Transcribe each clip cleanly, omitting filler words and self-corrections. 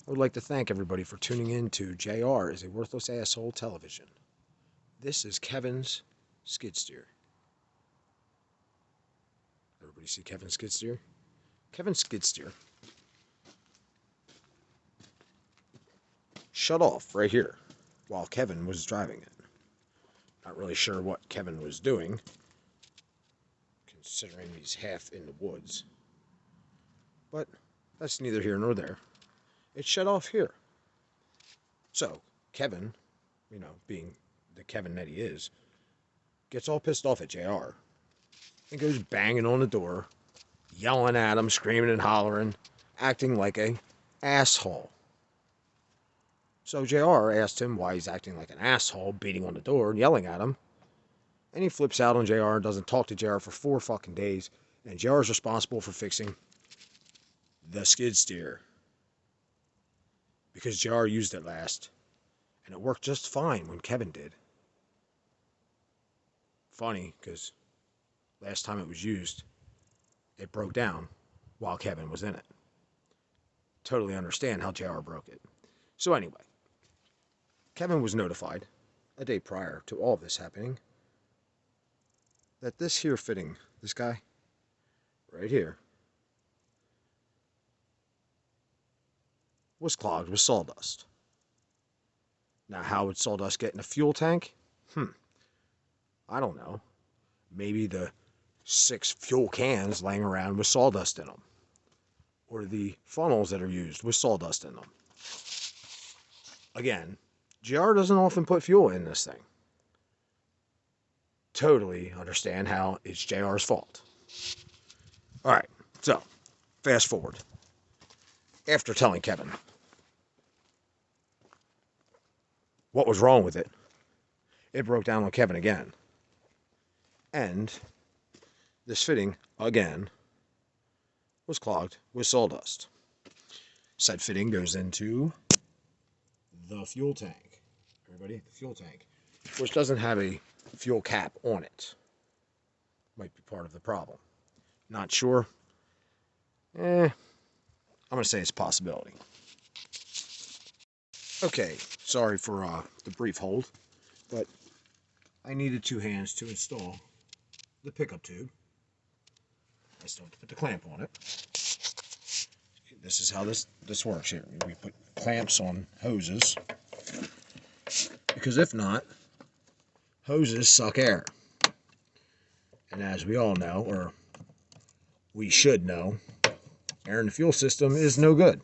I would like to thank everybody for tuning in to JR is a Worthless Asshole Television. This is Kevin's skid steer. Everybody see Kevin's skid steer? Kevin's skid steer shut off right here while Kevin was driving it. Not really sure what Kevin was doing, considering he's half in the woods. But that's neither here nor there. It shut off here. So, Kevin, being the Kevin that he is, gets all pissed off at JR and goes banging on the door, yelling at him, screaming and hollering, acting like a asshole. So JR asked him why he's acting like an asshole, beating on the door and yelling at him. And he flips out on JR and doesn't talk to JR for 4 fucking days. And JR is responsible for fixing the skid steer. Because JR used it last. And it worked just fine when Kevin did. Funny, because last time it was used, it broke down while Kevin was in it. Totally understand how JR broke it. So anyway, Kevin was notified a day prior to all of this happening that this here fitting, this guy right here, was clogged with sawdust. Now, how would sawdust get in a fuel tank? I don't know. Maybe the 6 fuel cans laying around with sawdust in them. Or the funnels that are used with sawdust in them. Again, JR doesn't often put fuel in this thing. Totally understand how it's JR's fault. Alright, so, fast forward. After telling Kevin what was wrong with it, it broke down on Kevin again. And this fitting, again, was clogged with sawdust. Said fitting goes into the fuel tank. Everybody, the fuel tank. Which doesn't have a fuel cap on it. Might be part of the problem. Not sure. I'm going to say it's a possibility. Okay, sorry for the brief hold, but I needed 2 hands to install the pickup tube. I still have to put the clamp on it. This is how this works here. We put clamps on hoses, because if not, hoses suck air. And as we all know, or we should know, air in the fuel system is no good.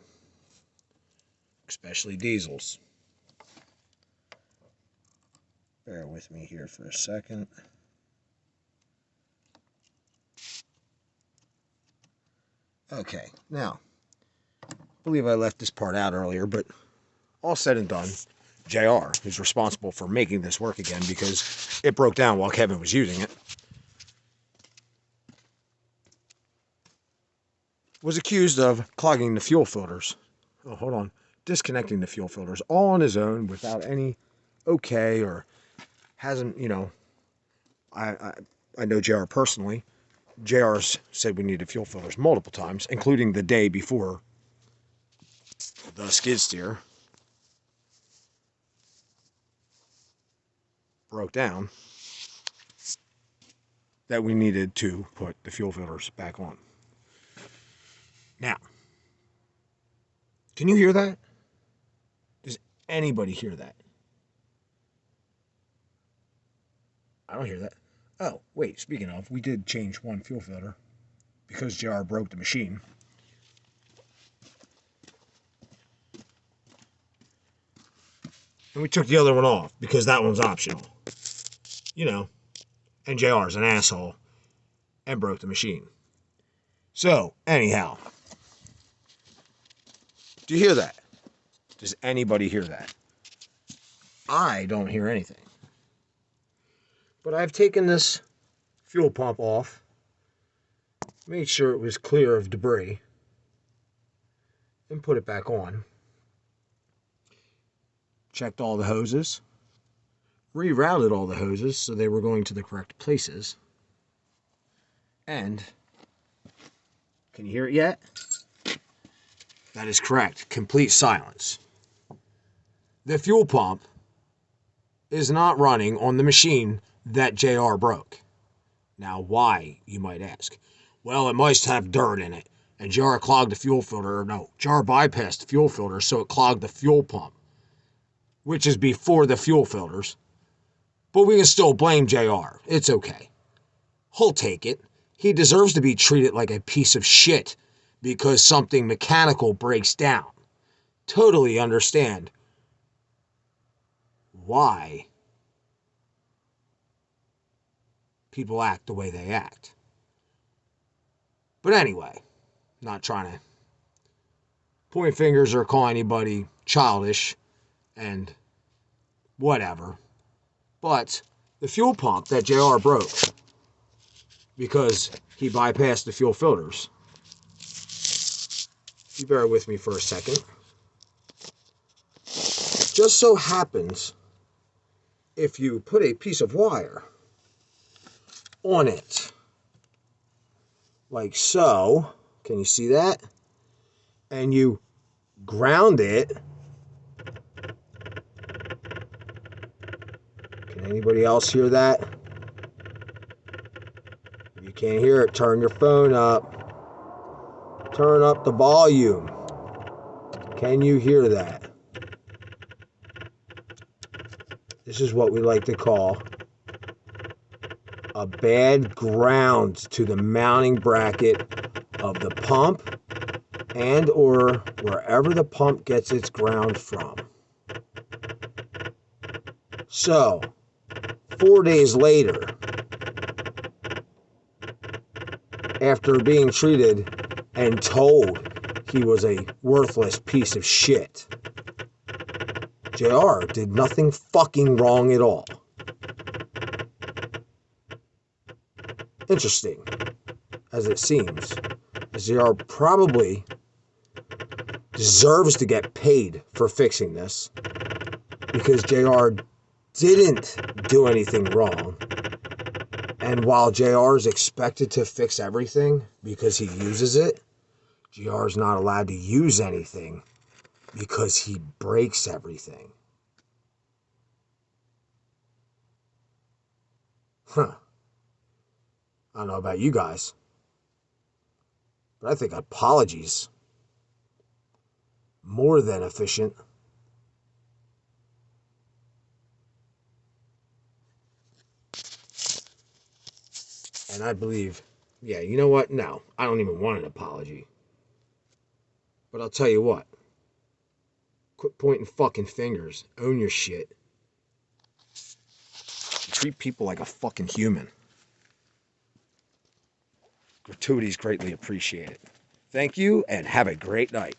Especially diesels. Bear with me here for a second. Okay, now, I believe I left this part out earlier, but all said and done, JR, who's responsible for making this work again because it broke down while Kevin was using it, was accused of clogging the fuel filters. Oh, hold on. Disconnecting the fuel filters all on his own without any okay, or hasn't, I know JR personally. JR's said we needed fuel filters multiple times, including the day before the skid steer broke down, that we needed to put the fuel filters back on. Now, can you hear that? Does anybody hear that? I don't hear that. Oh, wait, speaking of, we did change one fuel filter because JR broke the machine. And we took the other one off because that one's optional. And JR's an asshole and broke the machine. So, anyhow, do you hear that? Does anybody hear that? I don't hear anything. But I've taken this fuel pump off, made sure it was clear of debris, and put it back on. Checked all the hoses, rerouted all the hoses so they were going to the correct places. And, can you hear it yet? That is correct. Complete silence. The fuel pump is not running on the machine that JR broke. Now, why, you might ask? Well, it must have dirt in it, and JR clogged the fuel filter. Or no, JR bypassed the fuel filter, so it clogged the fuel pump, which is before the fuel filters. But we can still blame JR. It's okay. He'll take it. He deserves to be treated like a piece of shit because something mechanical breaks down. Totally understand why people act the way they act. But anyway, not trying to point fingers or call anybody childish and whatever. But the fuel pump that JR broke because he bypassed the fuel filters. You bear with me for a second. Just so happens, if you put a piece of wire on it, like so, can you see that? And you ground it. Can anybody else hear that? If you can't hear it, turn your phone up. Turn up the volume. Can you hear that? This is what we like to call a bad ground to the mounting bracket of the pump and or wherever the pump gets its ground from. So, 4 days later, after being treated and told he was a worthless piece of shit, JR did nothing fucking wrong at all. Interesting, as it seems, as JR probably deserves to get paid for fixing this, because JR didn't do anything wrong. And while JR is expected to fix everything because he uses it, JR is not allowed to use anything because he breaks everything. Huh. I don't know about you guys, but I think apologies more than efficient. And I believe, yeah, you know what? No, I don't even want an apology. But I'll tell you what. Quit pointing fucking fingers. Own your shit. Treat people like a fucking human. Gratuities greatly appreciated. Thank you and have a great night.